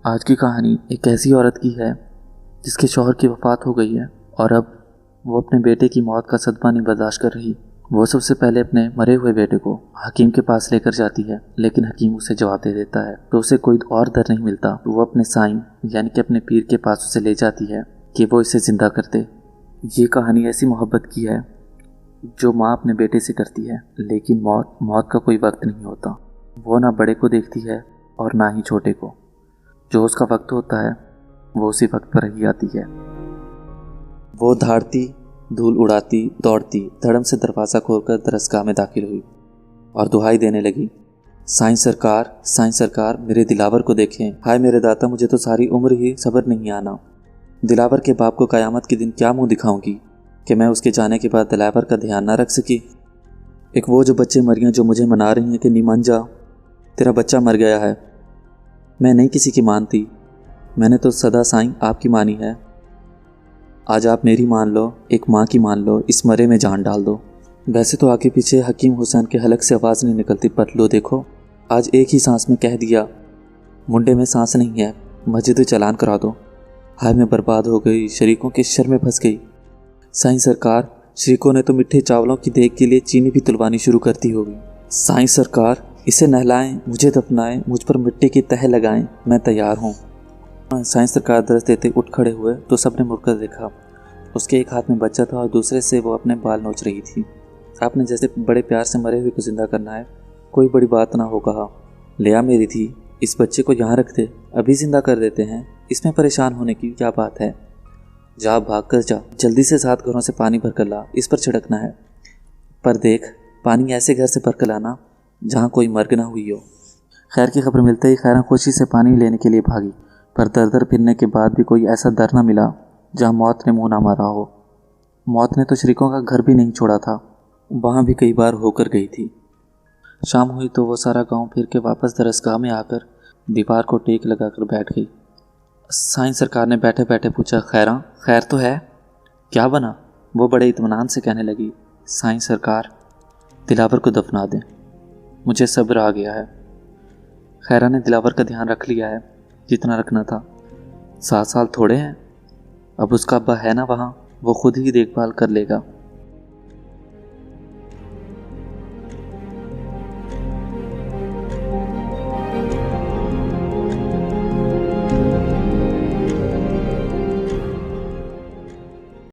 آج کی کہانی ایک ایسی عورت کی ہے جس کے شوہر کی وفات ہو گئی ہے اور اب وہ اپنے بیٹے کی موت کا صدمہ نہیں برداشت کر رہی۔ وہ سب سے پہلے اپنے مرے ہوئے بیٹے کو حکیم کے پاس لے کر جاتی ہے، لیکن حکیم اسے جواب دے دیتا ہے تو اسے کوئی اور در نہیں ملتا۔ وہ اپنے سائیں یعنی کہ اپنے پیر کے پاس اسے لے جاتی ہے کہ وہ اسے زندہ کر دے۔ یہ کہانی ایسی محبت کی ہے جو ماں اپنے بیٹے سے کرتی ہے، لیکن موت کا کوئی وقت نہیں ہوتا۔ وہ نہ بڑے کو دیکھتی ہے اور نہ ہی چھوٹے کو۔ جو اس کا وقت ہوتا ہے وہ اسی وقت پر ہی آتی ہے۔ وہ دھاڑتی، دھول اڑاتی، دوڑتی دھڑم سے دروازہ کھول کر درسگاہ میں داخل ہوئی اور دعائی دینے لگی، سائیں سرکار میرے دلاور کو دیکھیں۔ ہائے میرے داتا، مجھے تو ساری عمر ہی صبر نہیں آنا۔ دلاور کے باپ کو قیامت کے دن کیا منہ دکھاؤں گی کہ میں اس کے جانے کے بعد دلاور کا دھیان نہ رکھ سکی۔ ایک وہ جو بچے مریاں جو مجھے منا رہی ہیں کہ نیمان جا، تیرا بچہ مر گیا ہے۔ میں نہیں کسی کی مانتی، میں نے تو سدا سائیں آپ کی مانی ہے۔ آج آپ میری مان لو، ایک ماں کی مان لو، اس مرے میں جان ڈال دو۔ ویسے تو آگے پیچھے حکیم حسین کے حلق سے آواز نہیں نکلتی، پر لو دیکھو، آج ایک ہی سانس میں کہہ دیا، منڈے میں سانس نہیں ہے، مسجد چالان کرا دو۔ ہائے میں برباد ہو گئی، شریکوں کے شر میں پھنس گئی۔ سائیں سرکار، شریکوں نے تو میٹھے چاولوں کی دیگ کے لیے چینی بھی تلوانی شروع کرتی ہوگی۔ سائیں سرکار، اسے نہلائیں، مجھے دفنائیں، مجھ پر مٹی کی تہ لگائیں، میں تیار ہوں۔ سائیں سرکار درس دیتے اٹھ کھڑے ہوئے تو سب نے مڑ کر دیکھا۔ اس کے ایک ہاتھ میں بچہ تھا اور دوسرے سے وہ اپنے بال نوچ رہی تھی۔ آپ نے جیسے بڑے پیار سے مرے ہوئے کو زندہ کرنا ہے، کوئی بڑی بات نہ ہو کہا۔ لیا میری تھی، اس بچے کو یہاں رکھ دے، ابھی زندہ کر دیتے ہیں، اس میں پریشان ہونے کی کیا بات ہے؟ جا، بھاگ کر جا، جلدی سے 7 گھروں سے پانی بھر کر لا، اس پر چھڑکنا ہے۔ پر دیکھ، پانی ایسے گھر سے بھر کر لانا جہاں کوئی مرگ نہ ہوئی ہو۔ خیر کی خبر ملتے ہی خیرن خوشی سے پانی لینے کے لیے بھاگی، پر در پھرنے کے بعد بھی کوئی ایسا در نہ ملا جہاں موت نے منہ نہ مارا ہو۔ موت نے تو شریکوں کا گھر بھی نہیں چھوڑا تھا، وہاں بھی کئی بار ہو کر گئی تھی۔ شام ہوئی تو وہ سارا گاؤں پھر کے واپس درسگاہ میں آ کر دیوار کو ٹیک لگا کر بیٹھ گئی۔ سائیں سرکار نے بیٹھے بیٹھے پوچھا، خیراں، خیر تو ہے؟ کیا بنا؟ وہ بڑے اطمینان سے کہنے لگی، سائیں سرکار، دلاور کو دفنا دیں، مجھے صبر آ گیا ہے۔ خیرہ نے دلاور کا دھیان رکھ لیا ہے جتنا رکھنا تھا۔ 7 سال تھوڑے ہیں، اب اس کا ابا ہے نا وہاں، وہ خود ہی دیکھ بھال کر لے گا۔